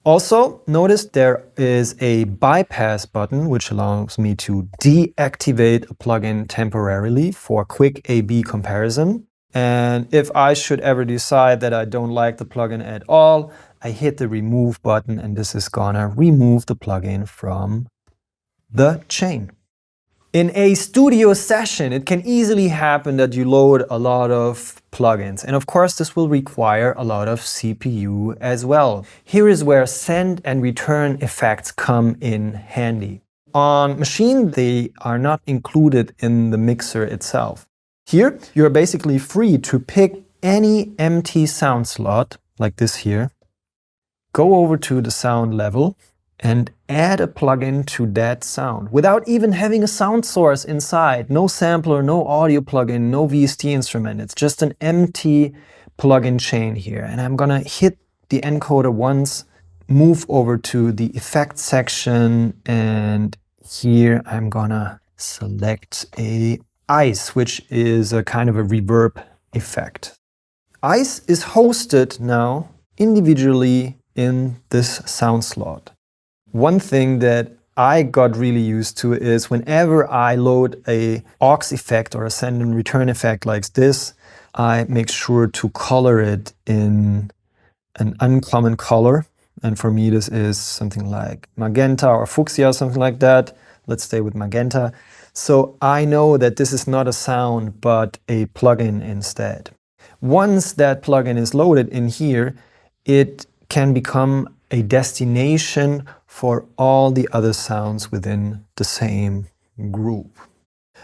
Also, notice there is a bypass button, which allows me to deactivate a plugin temporarily for quick A/B comparison. And if I should ever decide that I don't like the plugin at all, I hit the remove button and this is gonna remove the plugin from the chain. In a studio session, it can easily happen that you load a lot of plugins. And of course, this will require a lot of CPU as well. Here is where send and return effects come in handy. On Maschine, they are not included in the mixer itself. Here, you're basically free to pick any empty sound slot, like this here, go over to the sound level, and add a plugin to that sound without even having a sound source inside. No sampler, no audio plugin, no VST instrument. It's just an empty plugin chain here. And I'm gonna hit the encoder once, move over to the effect section, and here I'm gonna select a ice, which is a kind of a reverb effect. Ice is hosted now individually in this sound slot. One thing that I got really used to is whenever I load a aux effect or a send and return effect like this, I make sure to color it in an uncommon color. And for me, this is something like magenta or fuchsia, something like that. Let's stay with magenta. So I know that this is not a sound, but a plugin instead. Once that plugin is loaded in here, it can become a destination for all the other sounds within the same group.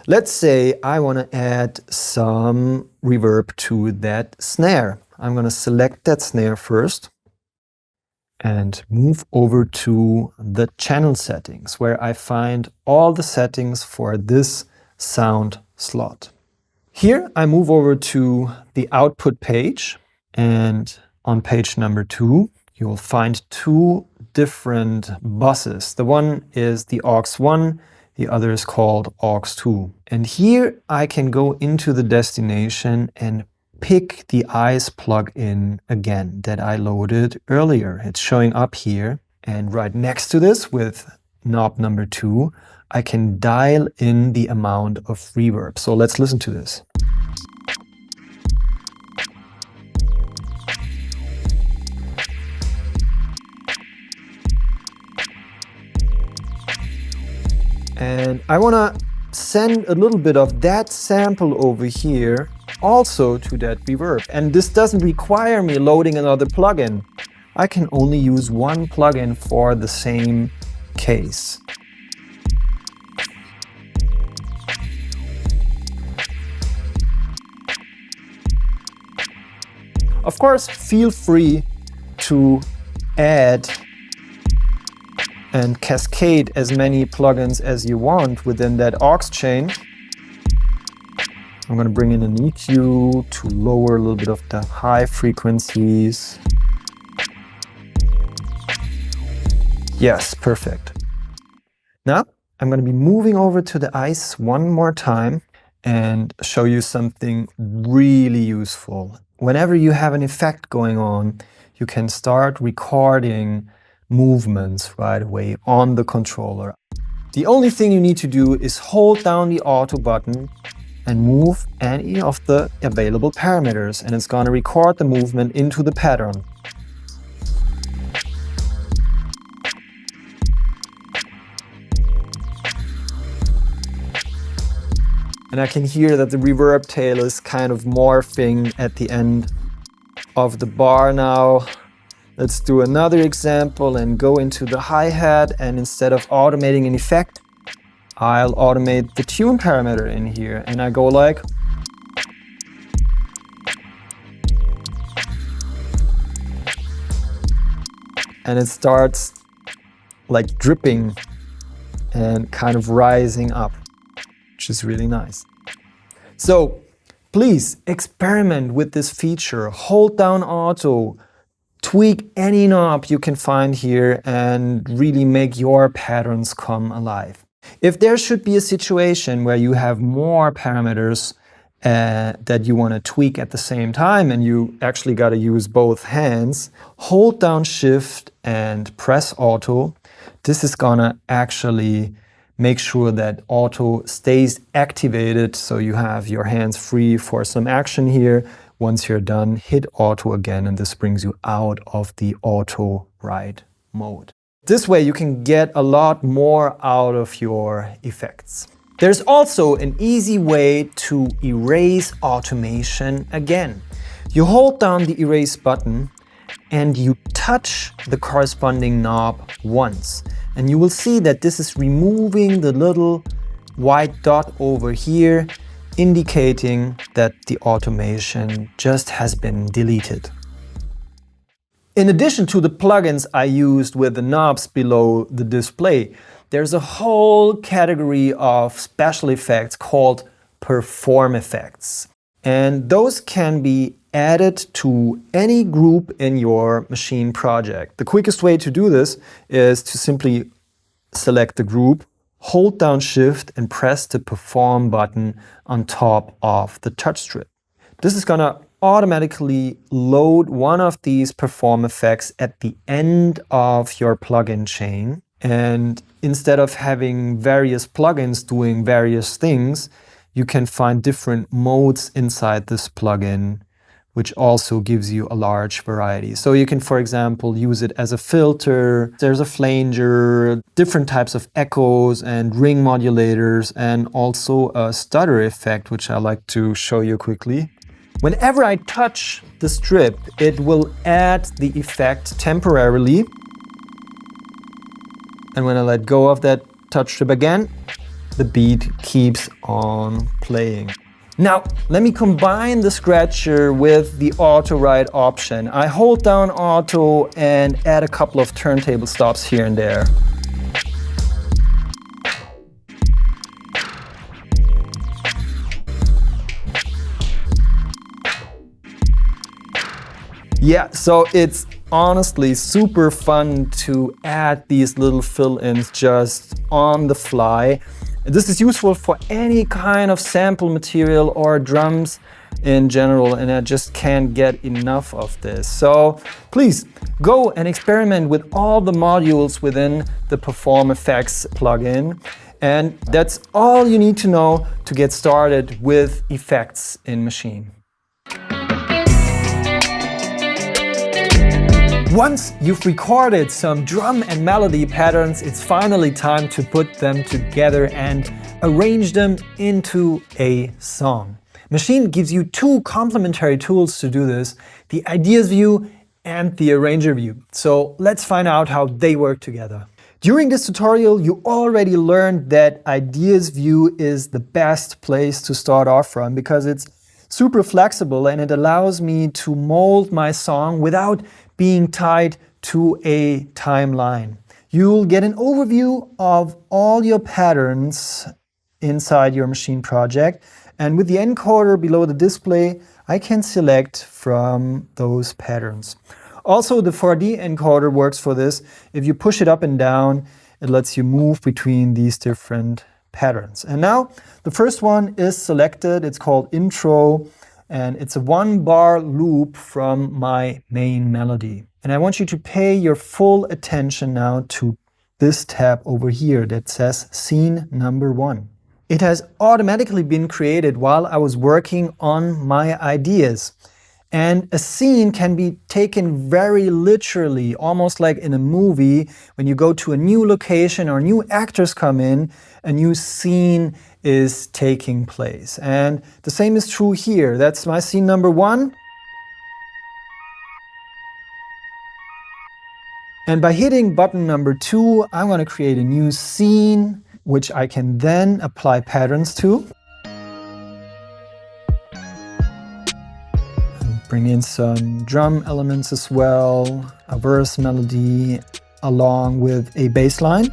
Let's say I want to add some reverb to that snare. I'm going to select that snare first and move over to the channel settings, where I find all the settings for this sound slot. Here I move over to the output page, and on page number 2, you will find 2 different buses. The one is the aux1, the other is called aux2. And here I can go into the destination and pick the ICE plugin again that I loaded earlier. It's showing up here. And right next to this with knob number 2, I can dial in the amount of reverb. So let's listen to this. And I want to send a little bit of that sample over here also to that reverb. And this doesn't require me loading another plugin. I can only use one plugin for the same case. Of course, feel free to add and cascade as many plugins as you want within that aux chain. I'm going to bring in an EQ to lower a little bit of the high frequencies. Yes, perfect. Now, I'm going to be moving over to the ice one more time and show you something really useful. Whenever you have an effect going on, you can start recording movements right away on the controller. The only thing you need to do is hold down the auto button and move any of the available parameters, and it's going to record the movement into the pattern. And I can hear that the reverb tail is kind of morphing at the end of the bar now. Let's do another example and go into the hi-hat, and instead of automating an effect, I'll automate the tune parameter in here, and I go like. And it starts like dripping and kind of rising up, which is really nice. So please experiment with this feature. Hold down auto, tweak any knob you can find here, and really make your patterns come alive. If there should be a situation where you have more parameters that you want to tweak at the same time and you actually got to use both hands, hold down Shift and press Auto. This is gonna actually make sure that Auto stays activated, so you have your hands free for some action here. Once you're done, hit Auto again, and this brings you out of the auto write mode. This way you can get a lot more out of your effects. There's also an easy way to erase automation again. You hold down the erase button and you touch the corresponding knob once. And you will see that this is removing the little white dot over here, indicating that the automation just has been deleted. In addition to the plugins I used with the knobs below the display, there's a whole category of special effects called perform effects. And those can be added to any group in your machine project. The quickest way to do this is to simply select the group, hold down Shift and press the perform button on top of the touch strip. This is gonna automatically load one of these perform effects at the end of your plugin chain. And instead of having various plugins doing various things, you can find different modes inside this plugin, which also gives you a large variety. So you can, for example, use it as a filter. There's a flanger, different types of echoes and ring modulators, and also a stutter effect, which I like to show you quickly. Whenever I touch the strip, it will add the effect temporarily. And when I let go of that touch strip again, the beat keeps on playing. Now, let me combine the scratcher with the auto write option. I hold down auto and add a couple of turntable stops here and there. Yeah, so it's honestly super fun to add these little fill-ins just on the fly. This is useful for any kind of sample material or drums in general, and I just can't get enough of this. So please go and experiment with all the modules within the Perform Effects plugin. And that's all you need to know to get started with effects in Maschine. Once you've recorded some drum and melody patterns, it's finally time to put them together and arrange them into a song. Maschine gives you two complementary tools to do this, the Ideas view and the Arranger view. So let's find out how they work together. During this tutorial, you already learned that Ideas view is the best place to start off from because it's super flexible and it allows me to mold my song without being tied to a timeline. You'll get an overview of all your patterns inside your Maschine project, and with the encoder below the display, I can select from those patterns. Also, the 4D encoder works for this. If you push it up and down, it lets you move between these different patterns. And now, the first one is selected. It's called Intro, and it's a 1-bar loop from my main melody. And I want you to pay your full attention now to this tab over here that says Scene Number 1. It has automatically been created while I was working on my ideas. And a scene can be taken very literally, almost like in a movie. When you go to a new location or new actors come in, a new scene is taking place. And the same is true here. That's my scene number 1. And by hitting button number 2, I'm going to create a new scene, which I can then apply patterns to. Bring in some drum elements as well, a verse melody along with a bass line.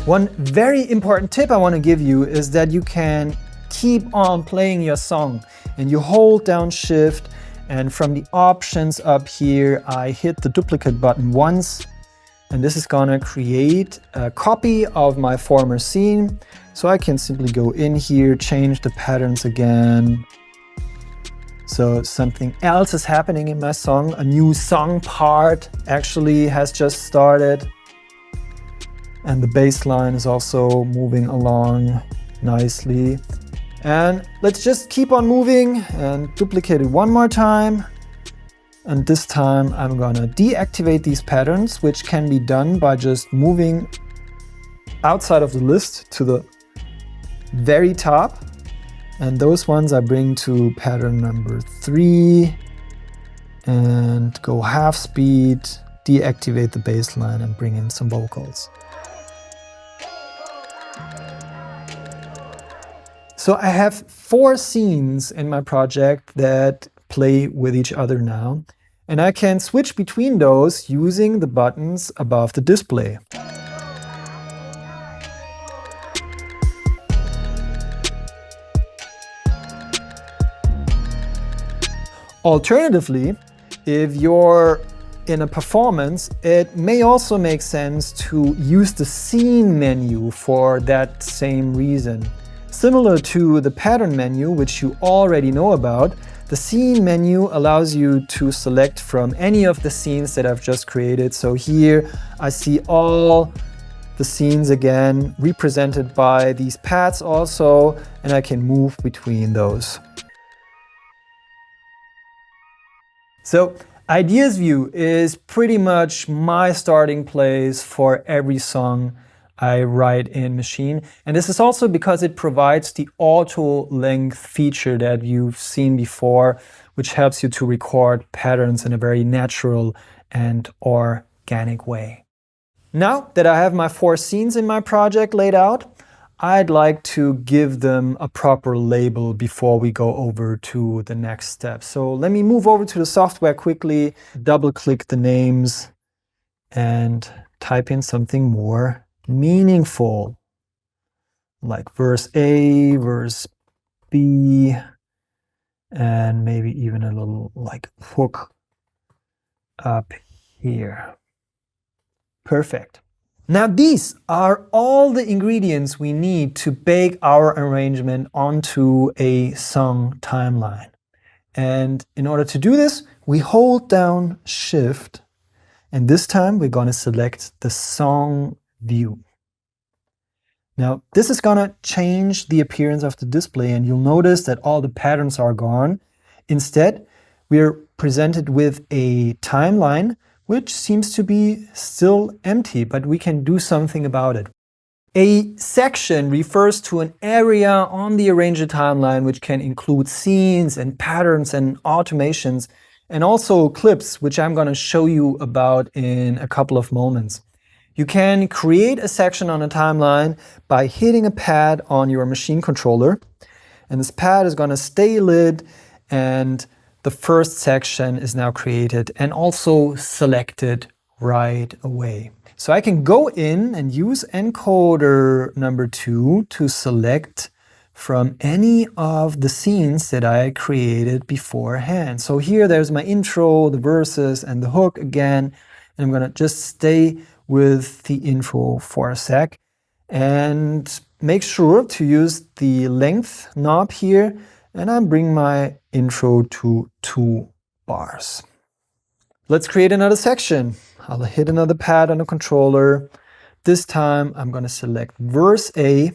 One very important tip I want to give you is that you can keep on playing your song and you hold down Shift, and from the options up here I hit the duplicate button once, and this is gonna create a copy of my former scene. So I can simply go in here, change the patterns again. So something else is happening in my song. A new song part actually has just started. And the bass line is also moving along nicely. And let's just keep on moving and duplicate it one more time. And this time I'm gonna deactivate these patterns, which can be done by just moving outside of the list to the very top. And those ones I bring to pattern number 3 and go half speed, deactivate the bass line and bring in some vocals. So I have 4 scenes in my project that play with each other now, and I can switch between those using the buttons above the display. Alternatively, if you're in a performance, it may also make sense to use the scene menu for that same reason. Similar to the pattern menu, which you already know about, the scene menu allows you to select from any of the scenes that I've just created. So here I see all the scenes again represented by these paths also, and I can move between those. So Ideas view is pretty much my starting place for every song I write in Maschine. And this is also because it provides the auto length feature that you've seen before, which helps you to record patterns in a very natural and organic way. Now that I have my 4 scenes in my project laid out, I'd like to give them a proper label before we go over to the next step. So let me move over to the software quickly, double click the names and type in something more meaningful, like verse A, verse B, and maybe even a little like hook up here. Perfect. Now these are all the ingredients we need to bake our arrangement onto a song timeline. And in order to do this, we hold down Shift, and this time we're going to select the song view. Now this is going to change the appearance of the display, and you'll notice that all the patterns are gone. Instead, we're presented with a timeline which seems to be still empty, but we can do something about it. A section refers to an area on the arranger timeline which can include scenes and patterns and automations, and also clips, which I'm going to show you about in a couple of moments. You can create a section on a timeline by hitting a pad on your machine controller, and this pad is going to stay lit, and the first section is now created and also selected right away. So I can go in and use encoder number 2 to select from any of the scenes that I created beforehand. So here there's my intro, the verses, and the hook again. And I'm gonna just stay with the intro for a sec and make sure to use the length knob here, and I'm bringing my intro to 2 bars. Let's create another section. I'll hit another pad on the controller. This time I'm going to select verse A,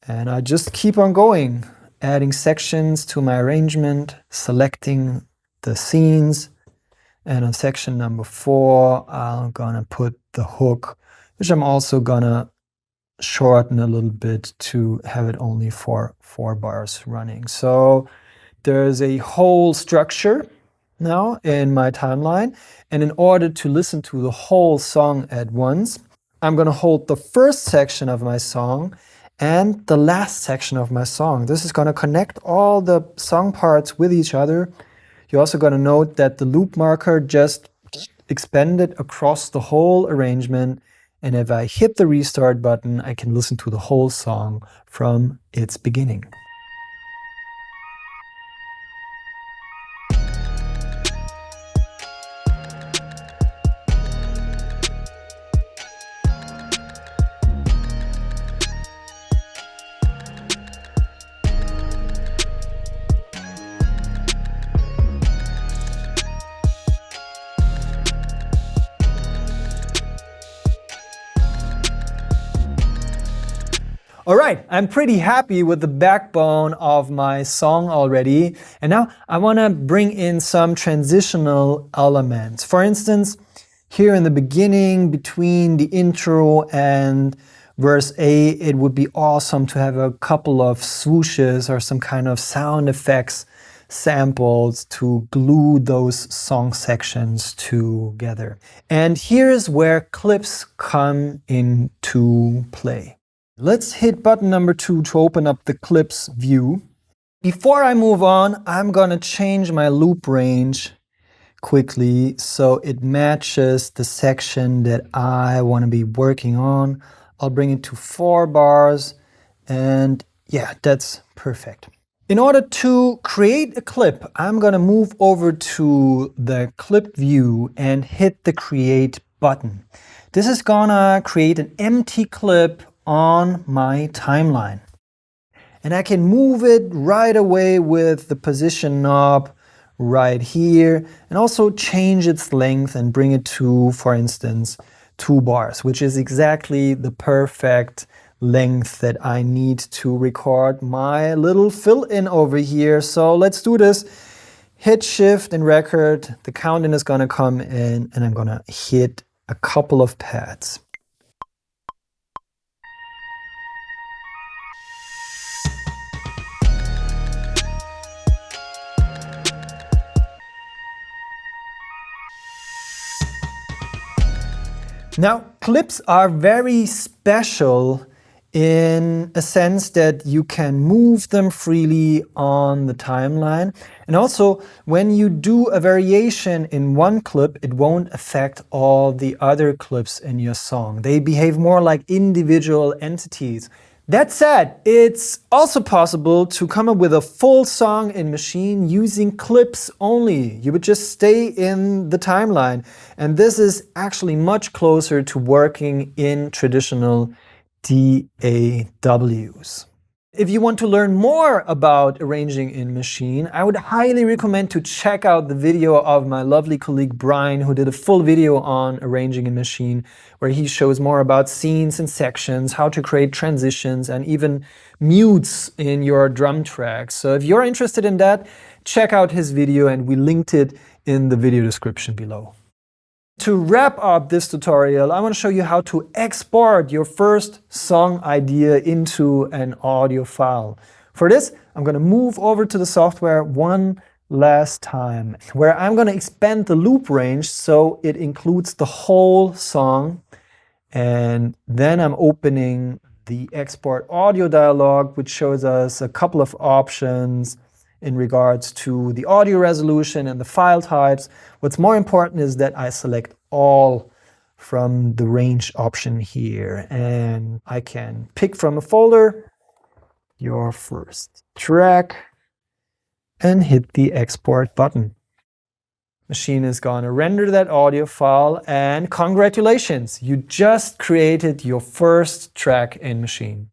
and I just keep on going, adding sections to my arrangement, selecting the scenes, and on section number 4 I'm going to put the hook, which I'm also going to shorten a little bit to have it only for 4 bars running. So there's a whole structure now in my timeline, and in order to listen to the whole song at once, I'm going to hold the first section of my song and the last section of my song. This is going to connect all the song parts with each other. You're also going to note that the loop marker just expanded across the whole arrangement, and if I hit the restart button, I can listen to the whole song from its beginning. All right, I'm pretty happy with the backbone of my song already. And now I want to bring in some transitional elements. For instance, here in the beginning, between the intro and verse A, it would be awesome to have a couple of swooshes or some kind of sound effects samples to glue those song sections together. And here's where clips come into play. Let's hit button number 2 to open up the clips view. Before I move on, I'm gonna change my loop range quickly so it matches the section that I want to be working on. I'll bring it to 4 bars, and yeah, that's perfect. In order to create a clip, I'm gonna move over to the clip view and hit the create button. This is gonna create an empty clip on my timeline. And I can move it right away with the position knob right here, and also change its length and bring it to, for instance, 2 bars, which is exactly the perfect length that I need to record my little fill-in over here. So let's do this. Hit shift and record. The count-in is gonna come in, and I'm gonna hit a couple of pads. Now, clips are very special in a sense that you can move them freely on the timeline. And also, when you do a variation in one clip, it won't affect all the other clips in your song. They behave more like individual entities. That said, it's also possible to come up with a full song in Maschine using clips only. You would just stay in the timeline. And this is actually much closer to working in traditional DAWs. If you want to learn more about arranging in Maschine, I would highly recommend to check out the video of my lovely colleague Brian, who did a full video on arranging in Maschine, where he shows more about scenes and sections, how to create transitions, and even mutes in your drum tracks. So if you're interested in that, check out his video, and we linked it in the video description below. To wrap up this tutorial, I want to show you how to export your first song idea into an audio file. For this, I'm going to move over to the software one last time, where I'm going to expand the loop range so it includes the whole song. And then I'm opening the export audio dialog, which shows us a couple of options in regards to the audio resolution and the file types. What's more important is that I select all from the range option here, and I can pick from a folder your first track and hit the export button. Maschine is going to render that audio file, and congratulations, you just created your first track in Maschine.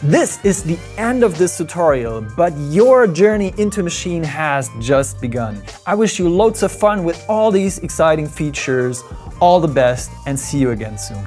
This is the end of this tutorial, but your journey into Maschine has just begun. I wish you loads of fun with all these exciting features. All the best, and see you again soon.